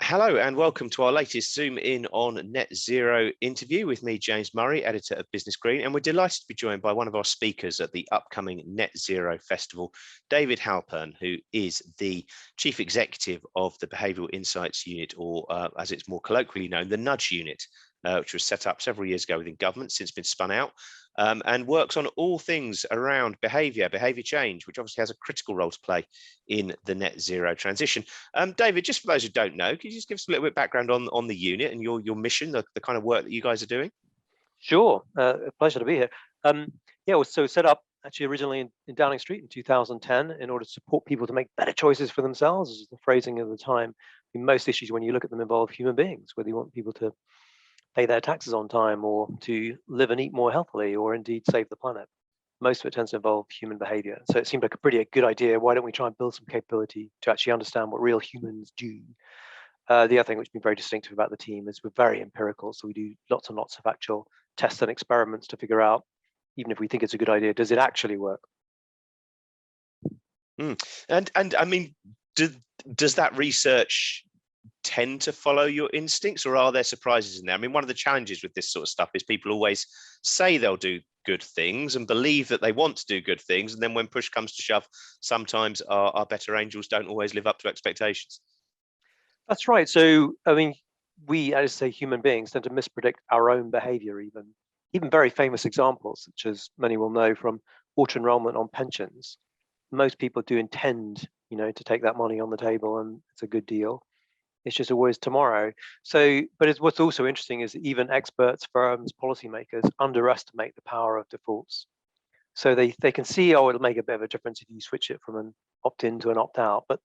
Hello and welcome to our latest Zoom in on net zero interview with me, James Murray, editor of Business Green, and we're delighted to be joined by one of our speakers at the upcoming Net Zero Festival, David Halpern, who is the Chief Executive of the Behavioural Insights Unit, or as it's more colloquially known, the Nudge Unit, which was set up several years ago within government, since been spun out. And works on all things around behaviour change, which obviously has a critical role to play in the net zero transition. David, just for those who don't know, could you just give us a little bit of background on the unit and your mission, the kind of work that you guys are doing? Sure, a pleasure to be here. Yeah, it was set up actually originally in Downing Street in 2010 in order to support people to make better choices for themselves, is the phrasing of the time. In most issues, when you look at them, involve human beings, whether you want people to pay their taxes on time or to live and eat more healthily or indeed save the planet. Most of it tends to involve human behavior. So it seemed like a good idea. Why don't we try and build some capability to actually understand what real humans do? The other thing which has been very distinctive about the team is we're very empirical. So we do lots and lots of actual tests and experiments to figure out, even if we think it's a good idea, does it actually work? And I mean, does that research tend to follow your instincts, or are there surprises in there? I mean, one of the challenges with this sort of stuff is people always say they'll do good things and believe that they want to do good things, and then when push comes to shove, sometimes our better angels don't always live up to expectations. That's right. So, I mean, we, as I say, human beings tend to mispredict our own behavior, even very famous examples, such as many will know from auto enrollment on pensions. Most people do intend, to take that money on the table, and it's a good deal. It's just always tomorrow. So, but what's also interesting is that even experts, firms, policymakers underestimate the power of defaults. So they can see, oh, it'll make a bit of a difference if you switch it from an opt-in to an opt-out, but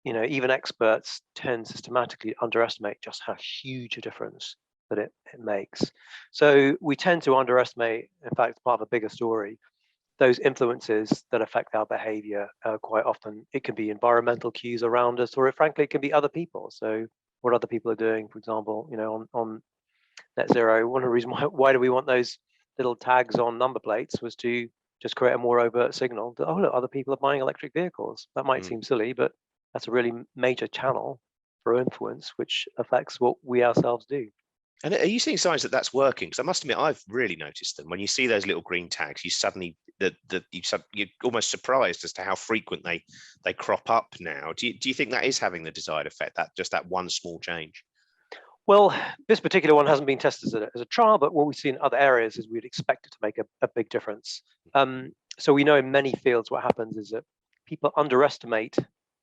even experts tend systematically to underestimate just how huge a difference that it makes. So we tend to underestimate, in fact, part of a bigger story, those influences that affect our behavior. Quite often it can be environmental cues around us, or frankly it can be other people. So what other people are doing, for example, on net zero. One of the reasons why do we want those little tags on number plates was to just create a more overt signal that, oh look, other people are buying electric vehicles. That might seem silly, but that's a really major channel for influence which affects what we ourselves do. And are you seeing signs that that's working? Because I must admit, I've really noticed them. When you see those little green tags, you suddenly you're almost surprised as to how frequent they crop up now. Do you think that is having the desired effect? That one small change? Well, this particular one hasn't been tested as a trial, but what we see in other areas is we'd expect it to make a big difference. So we know in many fields what happens is that people underestimate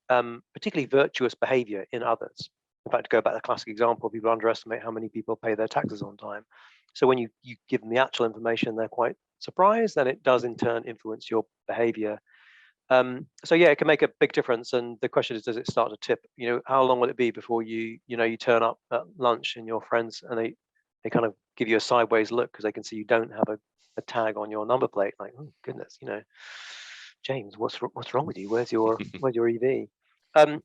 particularly virtuous behavior in others. In fact, to go back to the classic example, people underestimate how many people pay their taxes on time. So when you give them the actual information, they're quite surprised, and it does in turn influence your behavior. So yeah, it can make a big difference. And the question is, does it start to tip? How long will it be before you turn up at lunch and your friends and they kind of give you a sideways look because they can see you don't have a tag on your number plate, like, oh goodness, James, what's wrong with you? Where's your EV?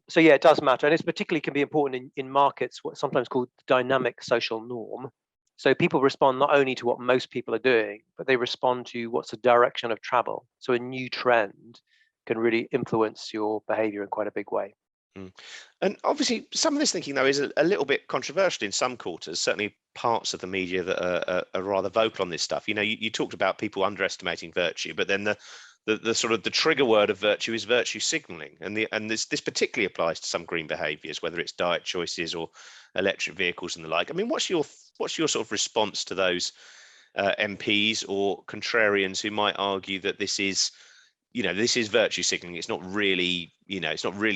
So yeah, it does matter, and it's particularly can be important in markets, what's sometimes called dynamic social norm. So people respond not only to what most people are doing, but they respond to what's the direction of travel. So a new trend can really influence your behavior in quite a big way. And obviously, some of this thinking, though, is a little bit controversial in some quarters, certainly parts of the media that are rather vocal on this stuff. You talked about people underestimating virtue, but then the sort of the trigger word of virtue is virtue signaling, and this particularly applies to some green behaviors, whether it's diet choices or electric vehicles and the like. I mean, what's your sort of response to those MPs or contrarians who might argue that this is virtue signaling? It's not really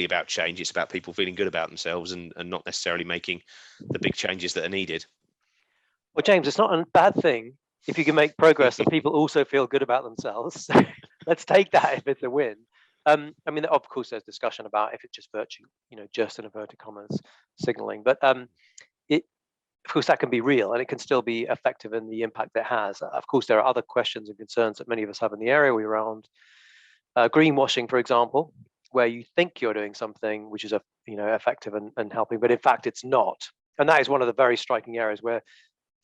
about change. It's about people feeling good about themselves and not necessarily making the big changes that are needed. Well, James, it's not a bad thing if you can make progress and people also feel good about themselves. Let's take that if it's a win. I mean, of course, there's discussion about if it's just virtue, just in inverted commas signaling, but of course, that can be real and it can still be effective in the impact it has. Of course, there are other questions and concerns that many of us have in the area around greenwashing, for example, where you think you're doing something which is effective and helping, but in fact it's not. And that is one of the very striking areas where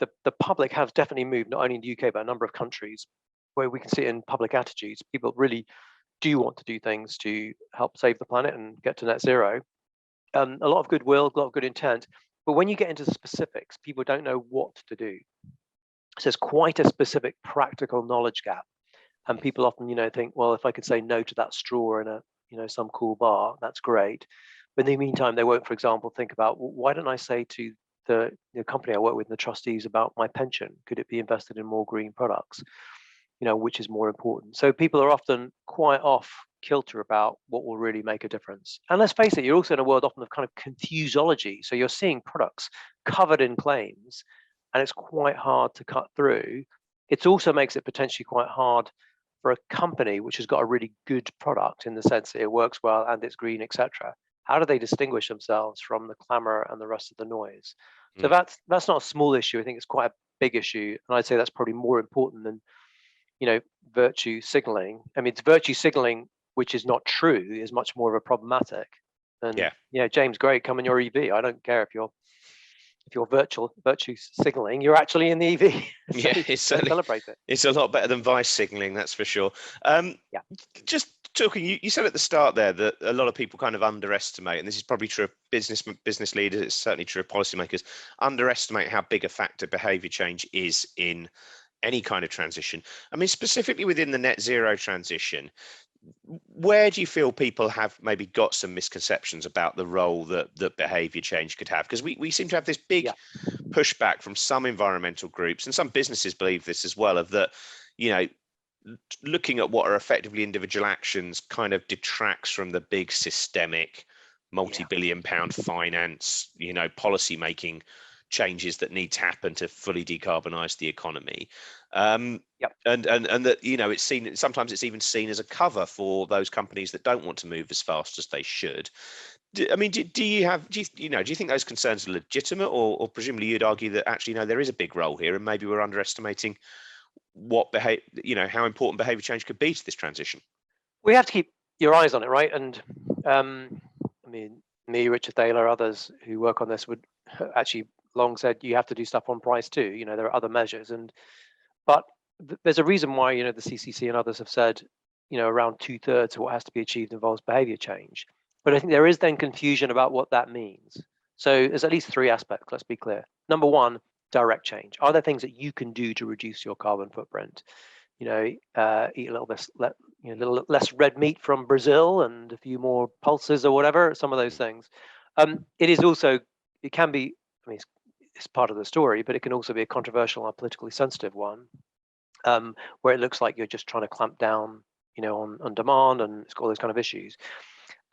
the public has definitely moved, not only in the UK but a number of countries, where we can see it in public attitudes. People really do want to do things to help save the planet and get to net zero, a lot of goodwill, a lot of good intent. But when you get into the specifics, people don't know what to do. So there's quite a specific practical knowledge gap. And people often, think, well, if I could say no to that straw in a, some cool bar, that's great. But in the meantime, they won't, for example, think about, well, why don't I say to the company I work with and the trustees about my pension? Could it be invested in more green products? Which is more important. So people are often quite off kilter about what will really make a difference. And let's face it, you're also in a world often of kind of confuseology. So you're seeing products covered in claims, and it's quite hard to cut through. It also makes it potentially quite hard for a company which has got a really good product in the sense that it works well and it's green, etc. How do they distinguish themselves from the clamor and the rest of the noise? So that's not a small issue. I think it's quite a big issue, and I'd say that's probably more important than virtue signaling. I mean, it's virtue signaling which is not true is much more of a problematic than James, great, come in your EV. I don't care if you're virtue signaling, you're actually in the EV. So it's certainly celebrate it. It's a lot better than vice signaling, that's for sure. Just talking, you said at the start there that a lot of people kind of underestimate, and this is probably true of business leaders, it's certainly true of policymakers, underestimate how big a factor behavior change is in any kind of transition. I mean, specifically within the net zero transition, where do you feel people have maybe got some misconceptions about the role that behavior change could have? Because we seem to have this big pushback from some environmental groups, and some businesses believe this as well, of that, looking at what are effectively individual actions kind of detracts from the big systemic multi-billion pound finance, policy making changes that need to happen to fully decarbonize the economy. And that, sometimes it's even seen as a cover for those companies that don't want to move as fast as they should. Do you think those concerns are legitimate, or presumably you'd argue that actually, no, there is a big role here, and maybe we're underestimating how important behavior change could be to this transition? We have to keep your eyes on it, right? And me, Richard Thaler, others who work on this would actually long said you have to do stuff on price too. There are other measures, but there's a reason why the CCC and others have said around 2/3 of what has to be achieved involves behavior change. But I think there is then confusion about what that means. So there's at least three aspects. Let's be clear. Number one, direct change. Are there things that you can do to reduce your carbon footprint? Eat a little less red meat from Brazil and a few more pulses or whatever. Some of those things. It can be. I mean, it's part of the story, but it can also be a controversial and politically sensitive one, where it looks like you're just trying to clamp down, on demand, and it's got all those kind of issues.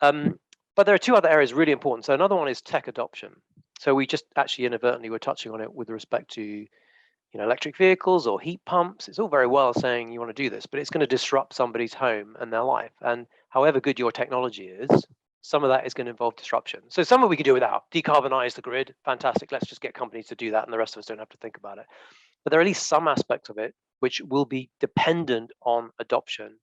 But there are two other areas really important. So another one is tech adoption. So we just actually inadvertently were touching on it with respect to, electric vehicles or heat pumps. It's all very well saying you want to do this, but it's going to disrupt somebody's home and their life. And however good your technology is, some of that is going to involve disruption. So some of we can do without. Decarbonize the grid, fantastic. Let's just get companies to do that, and the rest of us don't have to think about it. But there are at least some aspects of it which will be dependent on adoption.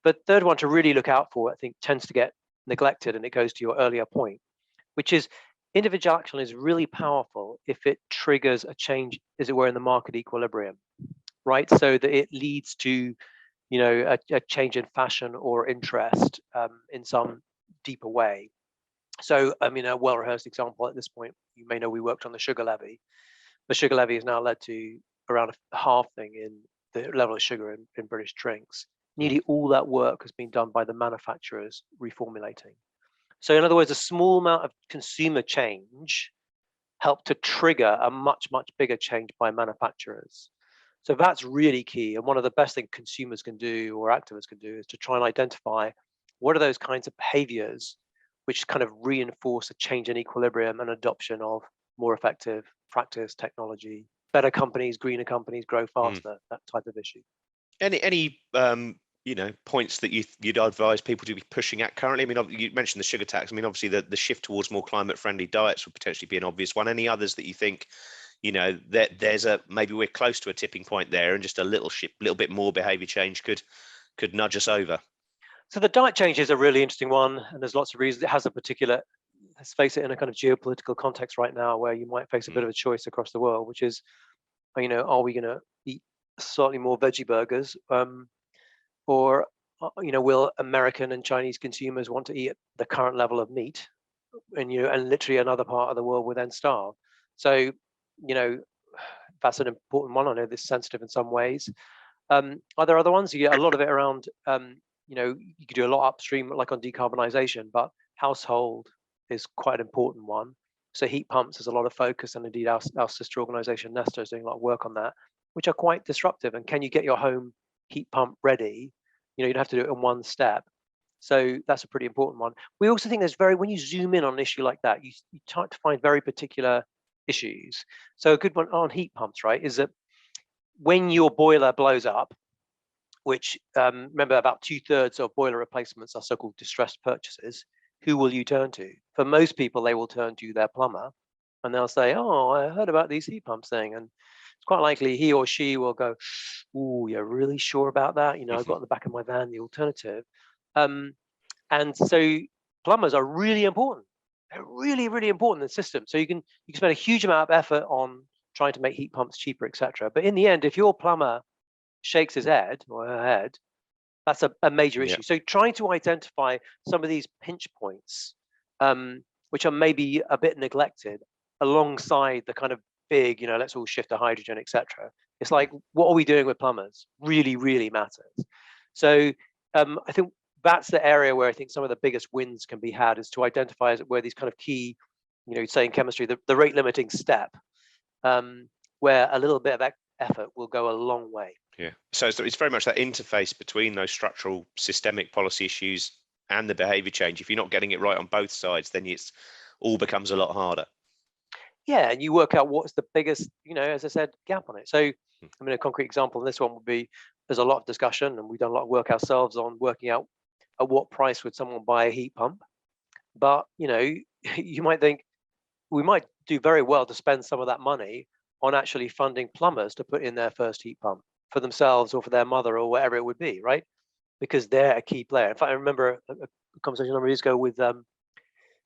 But third one to really look out for, I think, tends to get neglected, and it goes to your earlier point, which is individual action is really powerful if it triggers a change, as it were, in the market equilibrium, right? So that it leads to, a change in fashion or interest in some deeper way. So, a well-rehearsed example at this point, you may know we worked on the sugar levy. The sugar levy has now led to around a halving in the level of sugar in British drinks. Nearly all that work has been done by the manufacturers reformulating. So in other words, a small amount of consumer change helped to trigger a much, much bigger change by manufacturers. So that's really key. And one of the best things consumers can do, or activists can do, is to try and identify what are those kinds of behaviors which kind of reinforce a change in equilibrium and adoption of more effective practice, technology, better companies, greener companies, grow faster, that type of issue. Any points that you'd advise people to be pushing at currently? I mean, you mentioned the sugar tax. I mean, obviously the shift towards more climate-friendly diets would potentially be an obvious one. Any others that you think, that there's maybe we're close to a tipping point there, and just a little bit more behavior change could nudge us over? So the diet change is a really interesting one, and there's lots of reasons. It has a particular, let's face it, in a kind of geopolitical context right now, where you might face a bit of a choice across the world, which is, are we going to eat slightly more veggie burgers, or will American and Chinese consumers want to eat at the current level of meat, and literally another part of the world will then starve. So, that's an important one. I know this is sensitive in some ways. Are there other ones? You get a lot of it around, you could do a lot upstream, like on decarbonisation, but household is quite an important one. So heat pumps, there's a lot of focus, and indeed our sister organisation Nesta is doing a lot of work on that, which are quite disruptive. And can you get your home heat pump ready? You'd have to do it in one step. So that's a pretty important one. We also think when you zoom in on an issue like that, you try to find very particular issues. So a good one on heat pumps, right, is that when your boiler blows up, which remember about 2/3 of boiler replacements are so-called distressed purchases, who will you turn to? For most people, they will turn to their plumber, and they'll say, "Oh, I heard about these heat pumps thing," and it's quite likely he or she will go, "Oh, you're really sure about that? I've got in the back of my van the alternative." And so plumbers are really important. They're really, really important in the system. So you can spend a huge amount of effort on trying to make heat pumps cheaper, etc. But in the end, if your plumber shakes his head or her head, that's a major issue. So trying to identify some of these pinch points, which are maybe a bit neglected, alongside the kind of big, let's all shift to hydrogen, etc. It's like, what are we doing with plumbers? Really, really matters. So I think that's the area where I think some of the biggest wins can be had, is to identify where these kind of key, say in chemistry, the rate limiting step, where a little bit of effort will go a long way. Yeah. So it's very much that interface between those structural systemic policy issues and the behavior change. If you're not getting it right on both sides, then it's all becomes a lot harder. Yeah, and you work out what's the biggest, as I said, gap on it. So, a concrete example in this one would be, there's a lot of discussion, and we've done a lot of work ourselves on working out at what price would someone buy a heat pump. But, you might think we might do very well to spend some of that money on actually funding plumbers to put in their first heat pump for themselves or for their mother or whatever it would be, right? Because they're a key player. In fact, I remember a conversation a number of years ago with to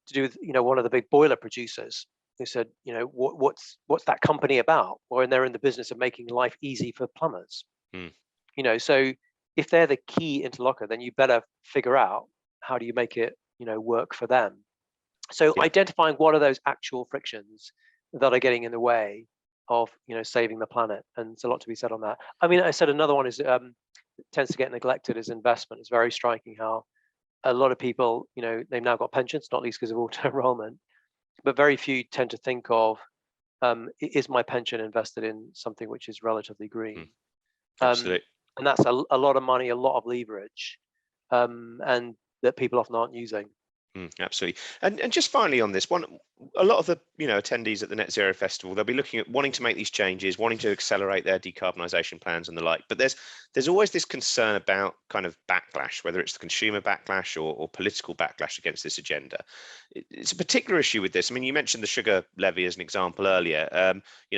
do with one of the big boiler producers, who said, what's that company about? Or they're in the business of making life easy for plumbers. So if they're the key interlocutor, then you better figure out how do you make it work for them. So identifying what are those actual frictions that are getting in the way of saving the planet, and there's a lot to be said on that. I said another one is tends to get neglected is investment. It's very striking how a lot of people, they've now got pensions, not least because of auto enrollment, but very few tend to think of, is my pension invested in something which is relatively green? Absolutely. And that's a lot of money, a lot of leverage, and that people often aren't using. Absolutely. And just finally on this one, a lot of the attendees at the Net Zero Festival, they'll be looking at wanting to make these changes, wanting to accelerate their decarbonisation plans and the like. But there's always this concern about kind of backlash, whether it's the consumer backlash or political backlash against this agenda. It's a particular issue with this. You mentioned the sugar levy as an example earlier.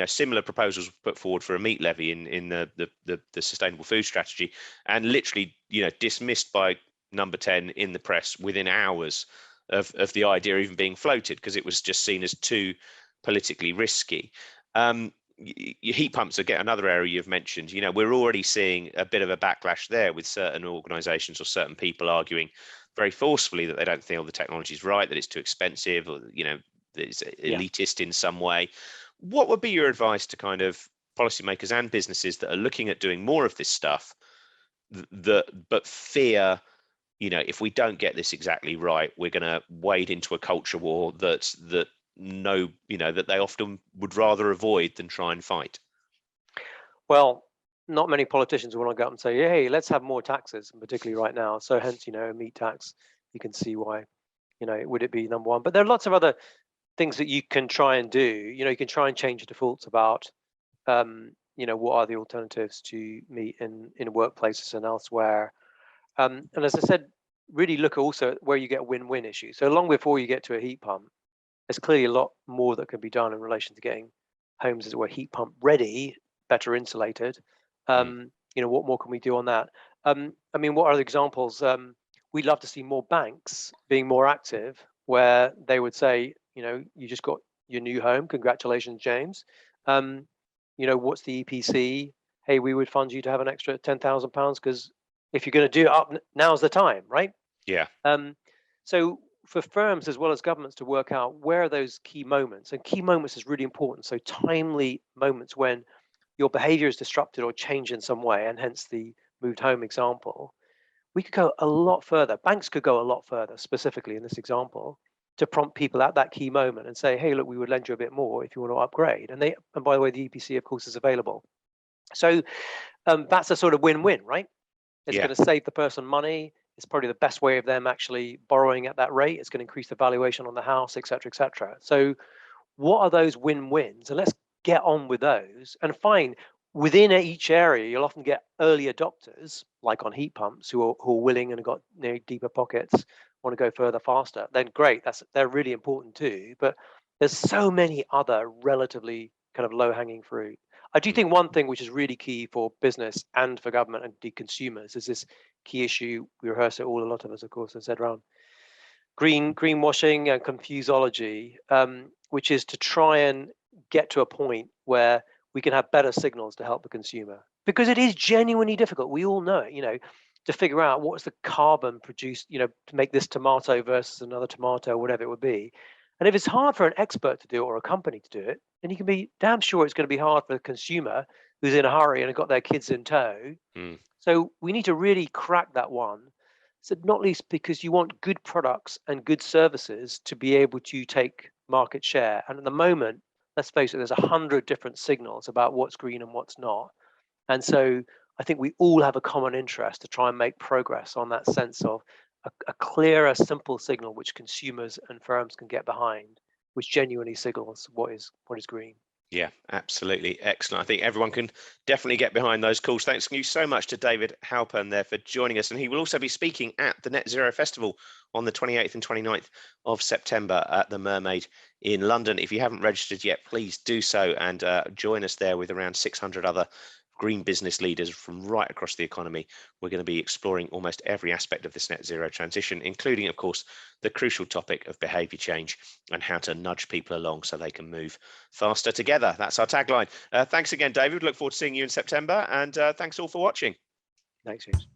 Similar proposals were put forward for a meat levy in the sustainable food strategy, and literally dismissed by Number 10 in the press within hours of the idea even being floated, because it was just seen as too politically risky. Heat pumps are another area you've mentioned. We're already seeing a bit of a backlash there, with certain organisations or certain people arguing very forcefully that they don't feel the technology is right, that it's too expensive, or that it's elitist in some way. What would be your advice to kind of policymakers and businesses that are looking at doing more of this stuff, but fear, if we don't get this exactly right, we're going to wade into a culture war that they often would rather avoid than try and fight? Well, not many politicians want to go up and say, hey, let's have more taxes, and particularly right now. So hence, a meat tax, you can see why, would it be number one? But there are lots of other things that you can try and do. You can try and change defaults about, what are the alternatives to meat in workplaces and elsewhere. And as I said, really look also at where you get a win-win issue. So long before you get to a heat pump, there's clearly a lot more that can be done in relation to getting homes, as it were, heat pump ready, better insulated. What more can we do on that? What are the examples? We'd love to see more banks being more active, where they would say, you just got your new home, congratulations, James. What's the EPC? Hey, we would fund you to have an extra £10,000 because if you're going to do it up, now's the time, right? Yeah. So for firms as well as governments to work out where are those key moments, and key moments is really important. So timely moments when your behavior is disrupted or changed in some way, and hence the moved home example. We could go a lot further. Banks could go a lot further, specifically in this example, to prompt people at that key moment and say, hey, look, we would lend you a bit more if you want to upgrade. And by the way, the EPC, of course, is available. So that's a sort of win-win, right? It's Yeah. going to save the person money. It's probably the best way of them actually borrowing at that rate. It's going to increase the valuation on the house, et cetera, et cetera. So what are those win-wins? And let's get on with those. And fine, within each area, you'll often get early adopters, like on heat pumps, who are willing and have got deeper pockets, want to go further, faster. Then great, they're really important too. But there's so many other relatively kind of low-hanging fruit. I do think one thing which is really key for business and for government and the consumers is this key issue. We rehearse it all, a lot of us, of course, as said around greenwashing and confuseology, which is to try and get to a point where we can have better signals to help the consumer, because it is genuinely difficult. We all know, to figure out what's the carbon produced, to make this tomato versus another tomato, whatever it would be. And if it's hard for an expert to do it or a company to do it, then you can be damn sure it's going to be hard for the consumer who's in a hurry and have got their kids in tow. So we need to really crack that one. So not least because you want good products and good services to be able to take market share. And at the moment, let's face it, there's 100 different signals about what's green and what's not. And so I think we all have a common interest to try and make progress on that sense of a clearer, simple signal which consumers and firms can get behind, which genuinely signals what is green. Yeah, absolutely. Excellent. I think everyone can definitely get behind those calls. Thanks you so much to David Halpern there for joining us. And he will also be speaking at the Net Zero Festival on the 28th and 29th of September at the Mermaid in London. If you haven't registered yet, please do so and join us there with around 600 other green business leaders from right across the economy. We're going to be exploring almost every aspect of this net zero transition, including, of course, the crucial topic of behaviour change and how to nudge people along so they can move faster together. That's our tagline. Thanks again, David. Look forward to seeing you in September, and thanks all for watching. Thanks, James.